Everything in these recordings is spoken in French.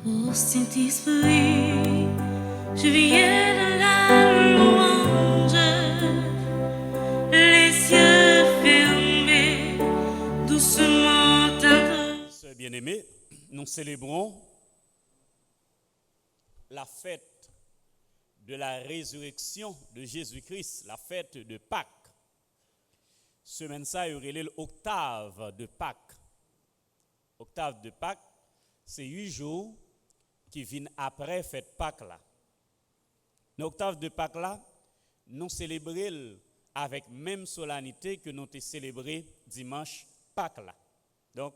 Ô Saint-Esprit, je viens de la louange, les yeux fermés, doucement tendre. Sœurs bien-aimés, nous célébrons la fête de la résurrection de Jésus-Christ, la fête de Pâques. Semaine ça, il y aurait l'octave de Pâques. Octave de Pâques, c'est 8 jours qui viennent après fête Pâques là. L'octave de Pâques là, nous célébrons avec même solennité que nous avons célébré dimanche Pâques là. Donc,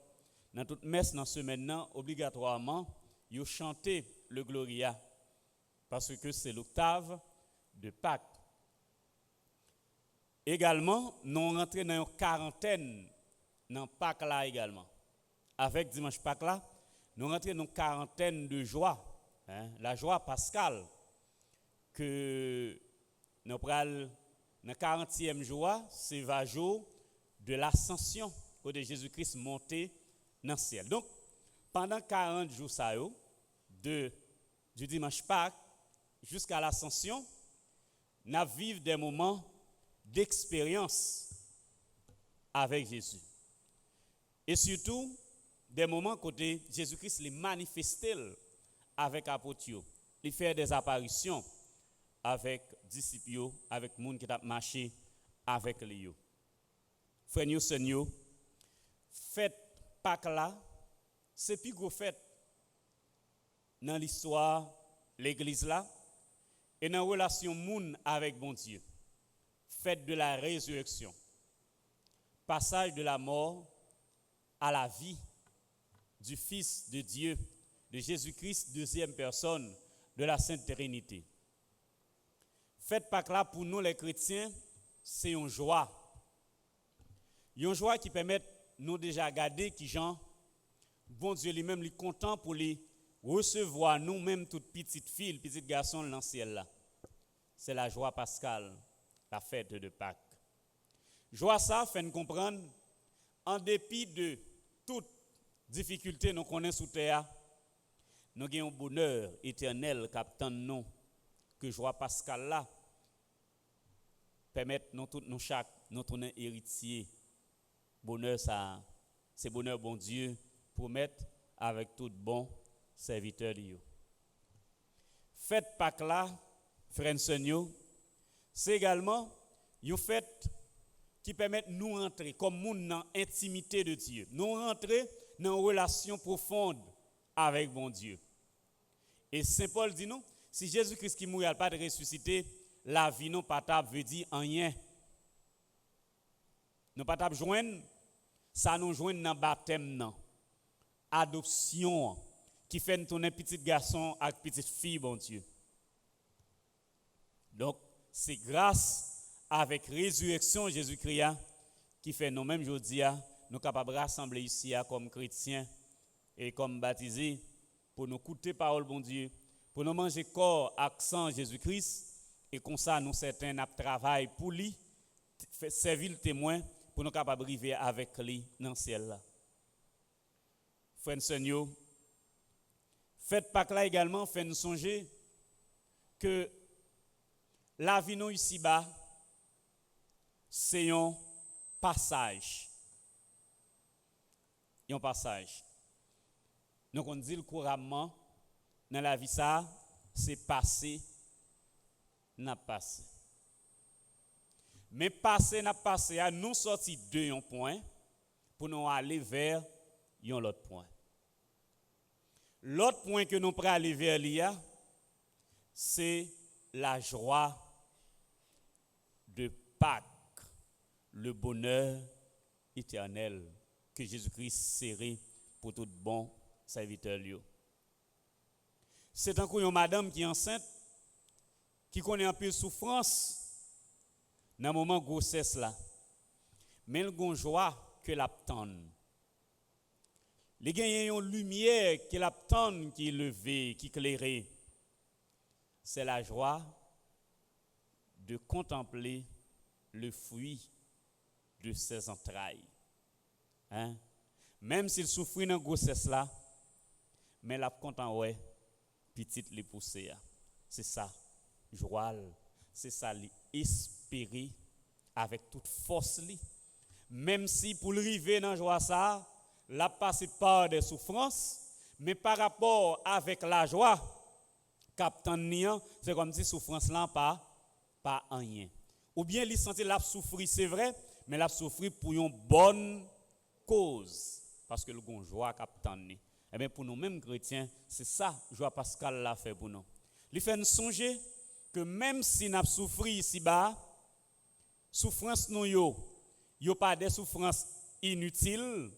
dans toute messe dans ce maintenant, obligatoirement, vous chantez le Gloria parce que c'est l'octave de Pâques. Également, nous rentrons dans une quarantaine dans Pâques là également. Avec dimanche Pâques là, nous rentrons dans une quarantaine de joie, la joie pascale que nous prenons dans le 40e jour, c'est 20 jours de l'ascension de Jésus-Christ monté dans le ciel. Donc, pendant 40 jours, ça, du dimanche Pâques jusqu'à l'ascension, nous vivons des moments d'expérience avec Jésus. Et surtout, des moments côté Jésus-Christ les manifesté avec apôtres, il fait des apparitions avec disciples, avec les gens qui ont marché avec lui. Frères, seigneurs, fête Pâques là, c'est plus gros fête dans l'histoire l'église là et dans la relation moun avec bon Dieu. Fête de la résurrection. Passage de la mort à la vie du Fils de Dieu, de Jésus-Christ, deuxième personne de la Sainte Trinité. Fête Pâques là pour nous les chrétiens, c'est une joie. Une joie qui permet nous déjà garder qui Jean, bon Dieu lui-même est content pour les recevoir nous-mêmes toutes petites filles, petites garçons dans le ciel là. C'est la joie pascale, la fête de Pâques. Joie ça fait nous comprendre en dépit de toute difficulté nous connaissons sous terre, nous avons un bonheur éternel qui attend nous que joie pascale là permettre nous tous nous chaque nous tourner héritier. Bonheur ça, c'est bonheur bon Dieu promettre avec tout bon serviteur de Dieu. Fête Pâques là, frères et sœurs, c'est également une fête qui permet de nous rentrer comme monde dans l'intimité de Dieu. Nous rentrer dans une relation profonde avec bon Dieu. Et Saint Paul dit non, si Jésus-Christ qui mourit pas de ressusciter, la vie non pas table veut dire rien. Nous pas table joindre ça nous joindre dans baptême non. Adoption qui fait nous tourner petit garçon avec petite fille bon Dieu. Donc c'est grâce avec résurrection Jésus-Christ qui fait nous-mêmes aujourd'hui nous capables de rassembler ici comme chrétiens et comme baptisés pour nous écouter parole bon Dieu, pour nous manger corps accent Jésus-Christ et comme ça nous certains n'a travail pour lui servir le témoin pour nous capables de vivre avec lui dans le ciel là. Frères et sœurs, fête Pâques là également fait nous songer que la vie nous ici-bas c'est un passage. Un passage. Donc on dit couramment dans la vie ça, c'est passé, n'a passé. Mais passé n'a passé, à nous sortir de un point pour nous aller vers un autre point. L'autre point que nous prenons aller vers l'IA, c'est la joie de Pâques. Le bonheur éternel que Jésus-Christ serré pour tout bon serviteur. C'est encore une madame qui est enceinte, qui connaît un peu de souffrance dans le moment de grossesse là. Mais elle a une joie que l'attend. Il y a une lumière qui l'attend, qui est levée, qui est éclairée. C'est la joie de contempler le fruit de ses entrailles. Même s'il souffre dans la grossesse là, mais la content ouais petite les pousser. C'est ça, joie, c'est ça les espérer avec toute force li. Même si pour le arriver dans joie ça, la passe par des souffrances, mais par rapport avec la joie, captain c'est comme si souffrance là pas rien. Ou bien il sentit la souffrir, c'est vrai, mais la souffrir pour une bonne cause parce que le gon joie captain ni. Eh bien pour nous mêmes chrétiens, c'est ça joie Pascal l'a fait pour nous. Il fait nous songer que même si nous souffrir ici bas, souffrance nous yo pas des souffrances inutiles,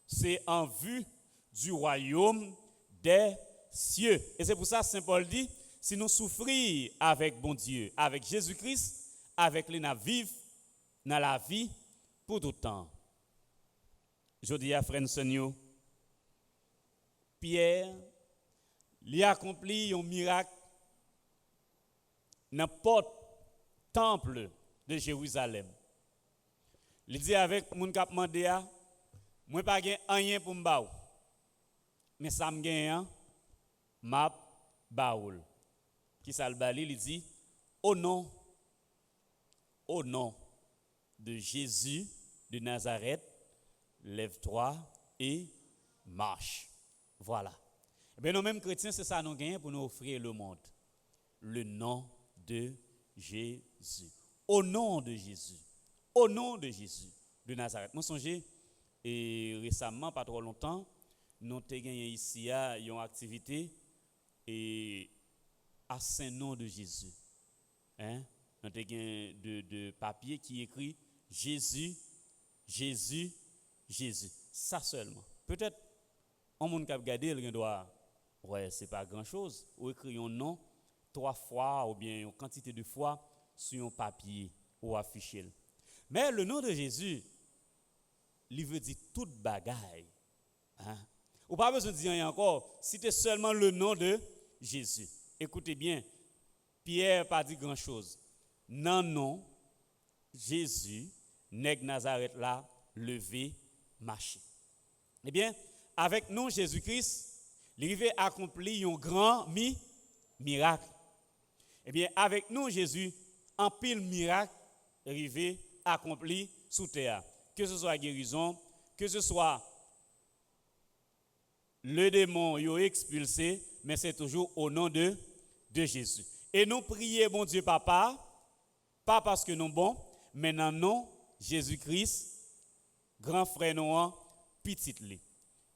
c'est en vue du royaume des cieux. Et c'est pour ça Saint Paul dit, si nous souffrons avec bon Dieu, avec Jésus-Christ, avec les nous vivre dans la vie pour tout temps. Je dis à frère Seigneur, Pierre, il a accompli un miracle dans le porte temple de Jérusalem. Il dit avec mon cap mandé a, moi pas gen rien pour m'ba. Mais ça me gagne m'a baoul. Qui ça le bali, il dit au nom de Jésus de Nazareth, lève-toi et marche. Voilà. Eh bien, nous mêmes chrétiens, c'est ça nous gagnons pour nous offrir le monde. Le nom de Jésus. Au nom de Jésus. Au nom de Jésus de Nazareth. Moi, songez, et récemment, pas trop longtemps, nous avons gagné ici une activité et à Saint-Nom de Jésus. Hein? Nous avons gagné de papier qui écrit Jésus, Jésus, Jésus. Ça seulement. Peut-être, on monde qui a regardé, il doit, ouais, c'est pas grand-chose. Ou écrire un nom 3 fois ou bien une quantité de fois sur un papier ou affiché. Mais le nom de Jésus, il veut dire toute bagaille. Hein? Ou pas besoin de dire rien encore, citez seulement le nom de Jésus. Écoutez bien, Pierre n'a pas dit grand-chose. Non, Jésus, nèg Nazareth là, levé, marché. Eh bien, avec nous, Jésus-Christ, il a accompli un grand miracle. Eh bien, avec nous, Jésus, en pile miracle, arrivé, accompli sous terre. Que ce soit guérison, que ce soit le démon yo expulsé, mais c'est toujours au nom de Jésus. Et nous prions, bon Dieu, Papa, pas parce que nous sommes bons, mais dans le nom Jésus-Christ, grand frère nous, petit li.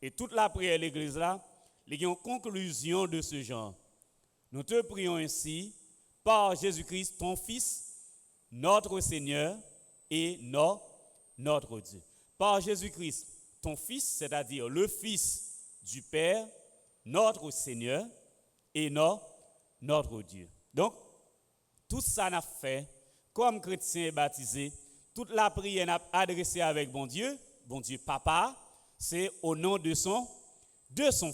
Et toute la prière de l'église là, il y a une conclusion de ce genre. Nous te prions ainsi, par Jésus-Christ, ton Fils, notre Seigneur et notre Dieu. Par Jésus-Christ, ton Fils, c'est-à-dire le Fils du Père, notre Seigneur et notre Dieu. Donc, tout ça n'a fait, comme chrétien baptisé, toute la prière n'a adressée avec bon Dieu Papa, c'est au nom de son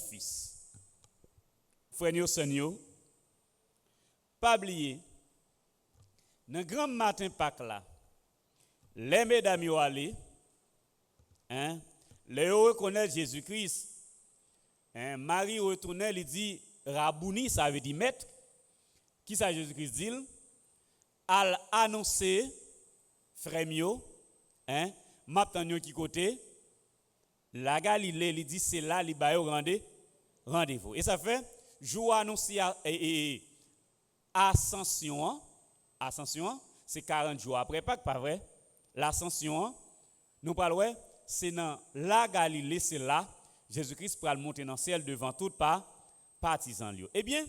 Fils. Frère Seigneur, pas oublier, dans le grand matin Pâques là, les mesdames y allé, les reconnaissent Jésus-Christ. Marie retourne, il dit Rabouni, ça veut dire maître. Qui ça Jésus-Christ dit? Al annoncer frère mio, m'attend qui côté la Galilée, il dit c'est là li ba yo rendez-vous. Et ça fait jour annoncé ascension, c'est 40 jours après Pâques, pas vrai? L'ascension, nous parlons, c'est dans la Galilée, c'est là Jésus-Christ pour monter dans le ciel devant tout partisan. Eh bien,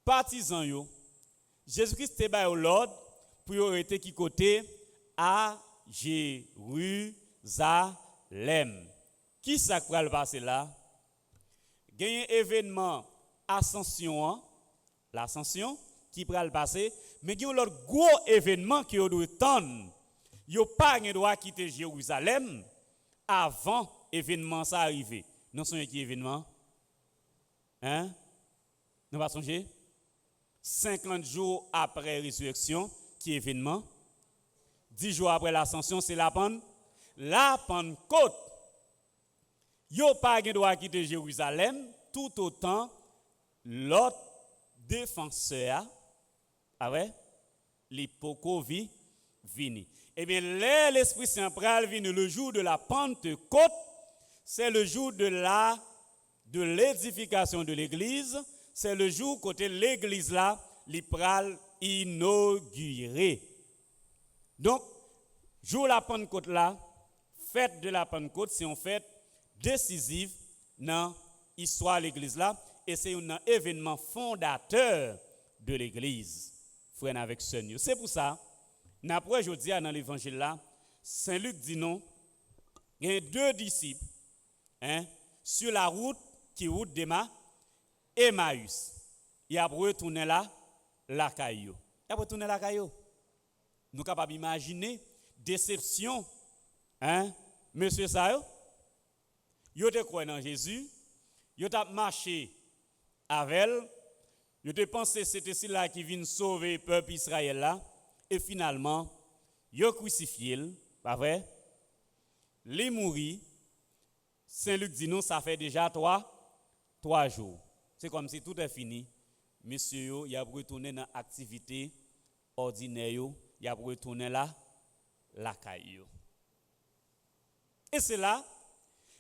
partisan yo, Jésus-Christ te ba l'ordre pour yo été qui côté à Jérusalem. Qui ça va le passer là? Gagne événement ascension, l'ascension qui va le passer, mais il y a l'autre gros événement qui doit attendre. Yo pas droit quitter Jérusalem avant événement ça arriver. Non songez qui événement? Hein? Nous pas songer? 50 jours après résurrection, qui événement? 10 jours après l'ascension, c'est la Pentecôte. Yo pas gen droit quitter Jérusalem tout autant l'autre défenseur l'hypocovi vini. Eh bien, l'Esprit Saint pral vini le jour de la Pentecôte, c'est le jour de l'édification de l'église, c'est le jour côté l'église là, li pral inauguré. Donc, jour de la Pentecôte là, fête de la Pentecôte, c'est une fête décisive dans l'histoire de l'église là, et c'est un événement fondateur de l'église. Frère avec Seigneur. C'est pour ça, après je dis dans l'évangile là, Saint Luc dit non, il y a 2 disciples sur la route qui route d'Emmaüs. Il a retourné là, la caillou. Il a retourné la caillou. Nous sommes capables d'imaginer déception, monsieur Sayo. Yo te croit dans Jésus, yo t'a marché avec elle, yo te pensé c'était celle-là qui vient sauver le peuple Israël là, et finalement, yo crucifié, pas vrai? Les mourir. Saint Luc dit non, ça fait déjà 3 jours. C'est comme si tout est fini. Monsieur, il a retourné dans l'activité ordinaire, il a retourné là, la caillou. Et c'est là,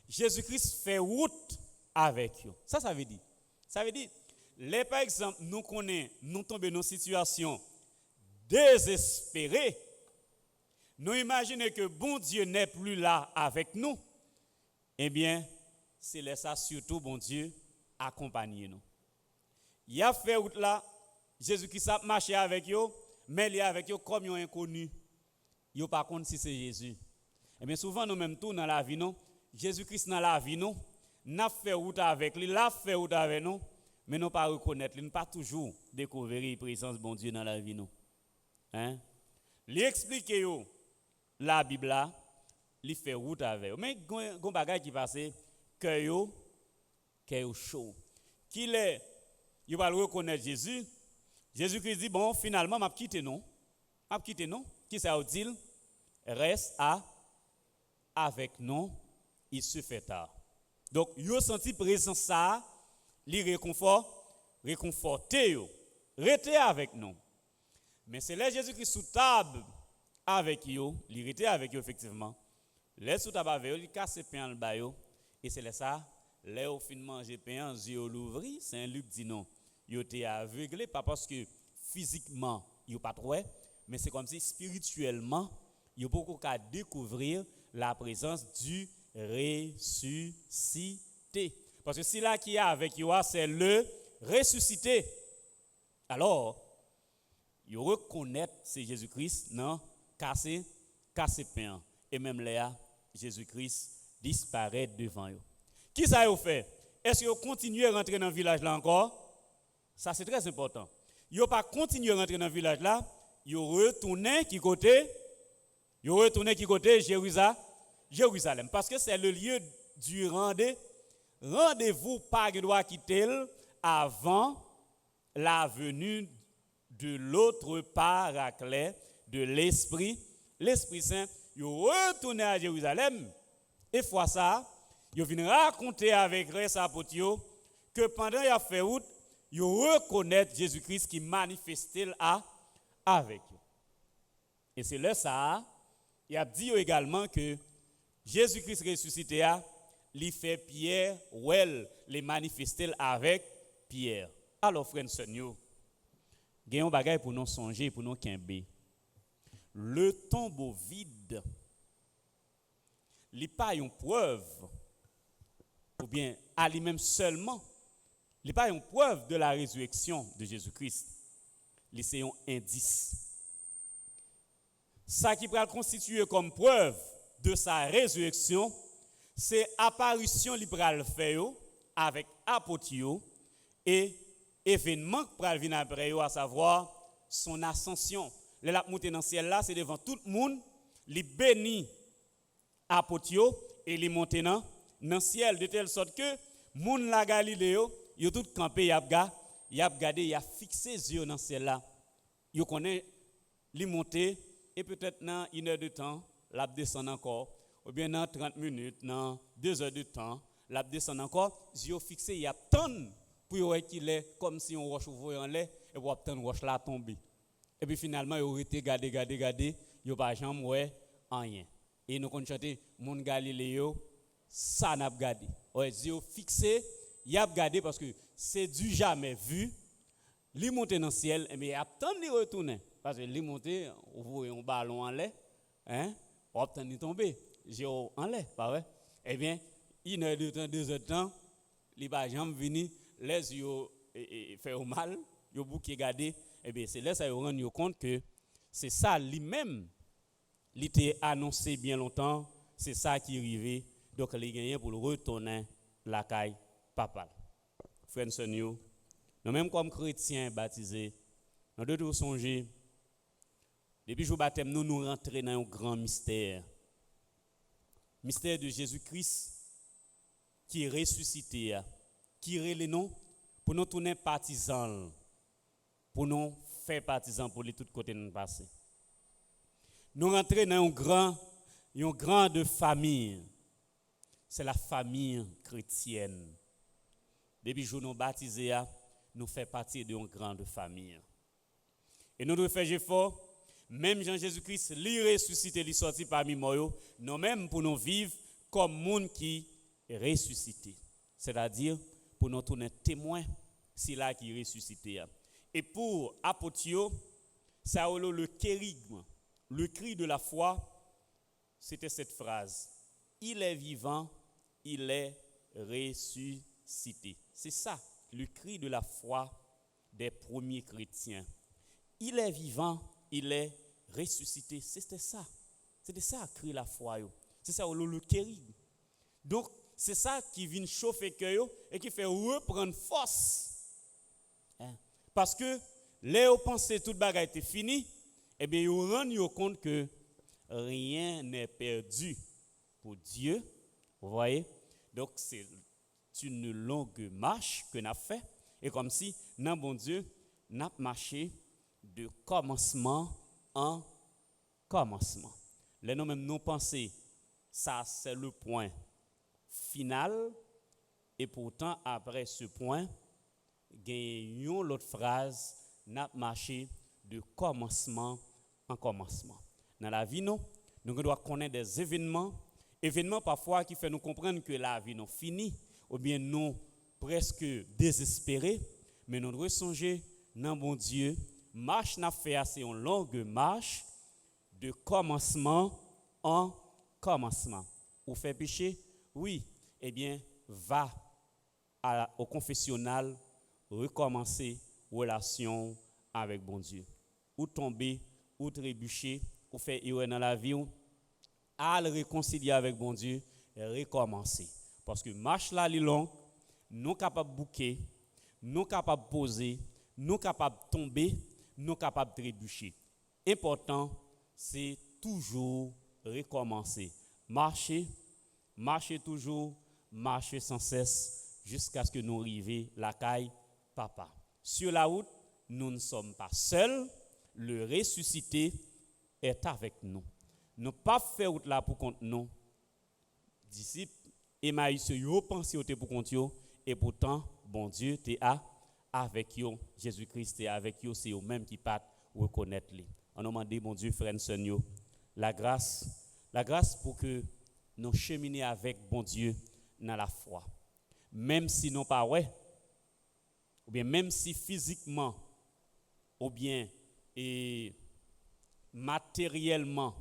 Jésus-Christ fait route avec eux. Ça veut dire. Ça veut dire, les par exemple, nous connaissons, nous tombons dans une situation désespérée. Nous imaginons que bon Dieu n'est plus là avec nous. Eh bien, c'est là ça surtout, bon Dieu, accompagner nous. Il a fait route là, Jésus-Christ a marché avec eux, mais il est avec eux comme un inconnu. Il n'y a pas compte si c'est Jésus. Eh bien, souvent, nous même tout dans la vie, non? Jésus-Christ dans la vie, nous, n'a fait route avec lui, l'a fait route avec nous, mais nous pas reconnaître, nous pas toujours découvrir la présence de bon Dieu dans la vie, nous. Lui expliquer la Bible là, lui fait route avec eux. Mais gon bagay qui passe que yo chaud. Qu'il est, il va reconnaître Jésus. Jésus-Christ dit bon, finalement m'a quitté non. Qui ça dit? Reste avec nous. Il se fait tard. Donc, yo senti présence ça, li réconforter yo, rester avec nous. Mais c'est là Jésus qui sous table avec yo, li rester avec yo effectivement. Les sous table avec yo, li casse pain en bas yo, et c'est là ça, les au fin manger pain, yeux l'ouvri, Saint Luc dit non. Yo était aveuglé pas parce que physiquement yo pas trop, mais c'est comme si spirituellement yo beaucoup qu'à découvrir la présence du ressuscité. Parce que si là qui est avec vous, c'est le ressuscité. Alors, vous reconnaître c'est Jésus-Christ, non, casser pain. Et même là, Jésus-Christ disparaît devant vous. Qui ça vous fait? Est-ce que vous continuez à rentrer dans le village là encore? Ça c'est très important. Vous pas continuer à rentrer dans le village là, vous retournez qui côté? Jérusalem, parce que c'est le lieu du rendez-vous, pas de droit quitter avant la venue de l'autre paraclet de l'Esprit Saint. Ils retournent à Jérusalem et fois ça, ils viennent raconter avec Reste apôtres que pendant qu'ils ont fait route, ils reconnaissent Jésus-Christ qui manifestait avec eux. Et c'est là ça, il a dit également que Jésus-Christ ressuscité a, lui fait Pierre, les manifester avec Pierre. Alors, frère Seigneur, il y a un bagage pour nous songer, pour nous quimber. Le tombeau vide, il n'est pas une preuve, ou bien à lui-même seulement, il n'est pas une preuve de la résurrection de Jésus-Christ. C'est un indice. Ça qui peut constituer comme preuve de sa résurrection, c'est l'apparition libérale fait avec apôtres et événement qui va venir après à savoir son ascension. La montée dans le ciel là, c'est devant tout le monde, il bénit apôtres et il monte dans le ciel de telle sorte que monde la Galilée, yo tout campé, y a regardé, y a fixé les yeux dans le ciel là. Yo connaît li monter et peut-être dans 1 heure de temps, la descend encore, ou bien dans 30 minutes, dans 2 heures de temps, la descend encore, yeux fixé, il y a tonne pour voir qu'il est comme si on roche ouvre en l'air et pour attendre roche là tomber. Et puis finalement, il aurait été gardé, il pas jamais ouais rien. Et nous continuons chanter mon Galiléo, ça n'a pas gardé. Ouais, yeux fixé, il a gardé parce que c'est du jamais vu. Li monte dans le ciel, mais il attend de retourner. Parce que li monte, on voit un ballon en l'air, hein, on attend de tomber. J'ai en l'air, pas vrai? Eh bien, 1 heure de temps, 2 heures de temps, les pas jamais venir, les yeux fait mal, yo bouquet gardé. Eh bien, c'est là ça vous rend compte que c'est ça lui-même, il était annoncé bien longtemps, c'est ça qui est arrivé. Donc, il gagné pour le retourner la caille papa. Frères et sœurs, nous même comme chrétiens baptisés, nous devons songer, depuis le baptême, nous rentrons dans un grand mystère. Mystère de Jésus-Christ qui est ressuscité, qui est le nom pour nous tourner partisans, pour nous faire partisans pour les tous côtés de nous passer. Nous rentrons dans une grande famille. C'est la famille chrétienne. Depuis que nous baptisés, nous faisons partie d'une grande famille. Et nous devons faire effort, même Jean-Jésus-Christ, lui ressuscité, lui sorti parmi nous, nous-mêmes pour nous vivre comme monde qui est ressuscité. C'est-à-dire, pour nous tourner témoin, c'est là qui est ressuscité. Et pour apôtre, ça a le kérigme, le cri de la foi, c'était cette phrase. Il est vivant, il est ressuscité. C'est ça, le cri de la foi des premiers chrétiens. Il est vivant, il est ressuscité. C'était ça. C'était ça, cri de la foi. C'est ça, le kérigme. Donc, c'est ça qui vient chauffer le cœur et qui fait reprendre force. Parce que, là où pensez toute bagarre était finie, eh bien, vous rendez compte que rien n'est perdu pour Dieu. Vous voyez? Donc, c'est une longue marche que nous avons fait. Et comme si, dans bon Dieu, nous avons marché de commencement en commencement. Là, nous-mêmes, nous pensons, ça, c'est le point final. Et pourtant, après ce point, gagnons l'autre phrase, nous avons marché de commencement en commencement. Dans la vie, nous devons connaître des événements parfois qui font nous comprendre que la vie nous finie, ou bien nous presque désespérés, mais nous devons songer dans bon Dieu, marche n'a fait assez une longue marche de commencement en commencement. Ou fait péché? Oui, eh bien, va au confessionnal, recommencer relation avec bon Dieu. Ou tomber, ou trébucher, ou faire erreur dans la vie, à le réconcilier avec bon Dieu, et recommencer. Parce que marche là, est long, nous capables de bouquer, nous capables de poser, nous capables de tomber, nous capables de trébucher. Important, c'est toujours recommencer. Marcher toujours, marcher sans cesse, jusqu'à ce que nous arrivions la caille papa. Sur la route, nous ne sommes pas seuls, le ressuscité est avec nous. Nous pas fait route là pour compte nous. Disciples, Emmaüs, yo pensé pour compte yo, et pourtant, bon Dieu t'es avec yo, Jésus-Christ est avec yo, c'est eux même qui pas reconnaître lui. On demande bon Dieu frères et sœurs, la grâce pour que nous cheminer avec bon Dieu dans la foi. Même si nous pas ouais, ou bien même si physiquement ou bien et matériellement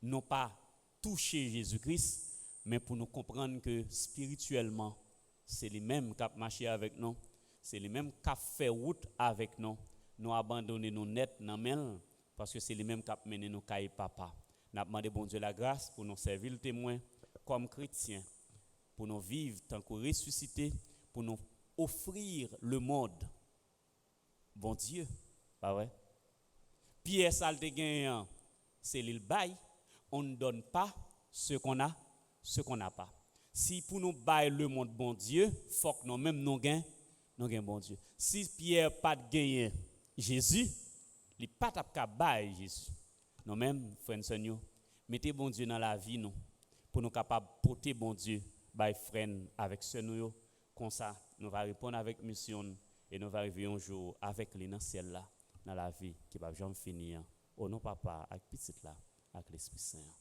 nous pas touché Jésus-Christ, mais pour nous comprendre que spirituellement c'est les mêmes qui ont marché avec nous, c'est les mêmes qui ont fait route avec nous, nous abandonner nous net dans main parce que c'est les mêmes qui ont mené nous caille papa. Nous demandé bon Dieu la grâce pour nous servir le témoin comme chrétiens, pour nous vivre tant que ressuscités, pour nous offrir le monde. Bon Dieu, pas vrai? Pierre salte gagnant, c'est le bail. On ne donne pas ce qu'on a, ce qu'on n'a pas. Si pour nous bailler le monde bon Dieu, faut que nous-mêmes nous gagnons bon Dieu. Si Pierre pas gagné Jésus, il pas t'a bailler Jésus. Nous-mêmes, frères et sœurs, mettez bon Dieu dans la vie nous pour nous capables de porter bon Dieu by friend avec ce nous comme ça nous va répondre avec mission et nous va arriver un jour avec lui dans le ciel là dans la vie qui va jamais finir au nom papa avec petite là avec l'Esprit Saint.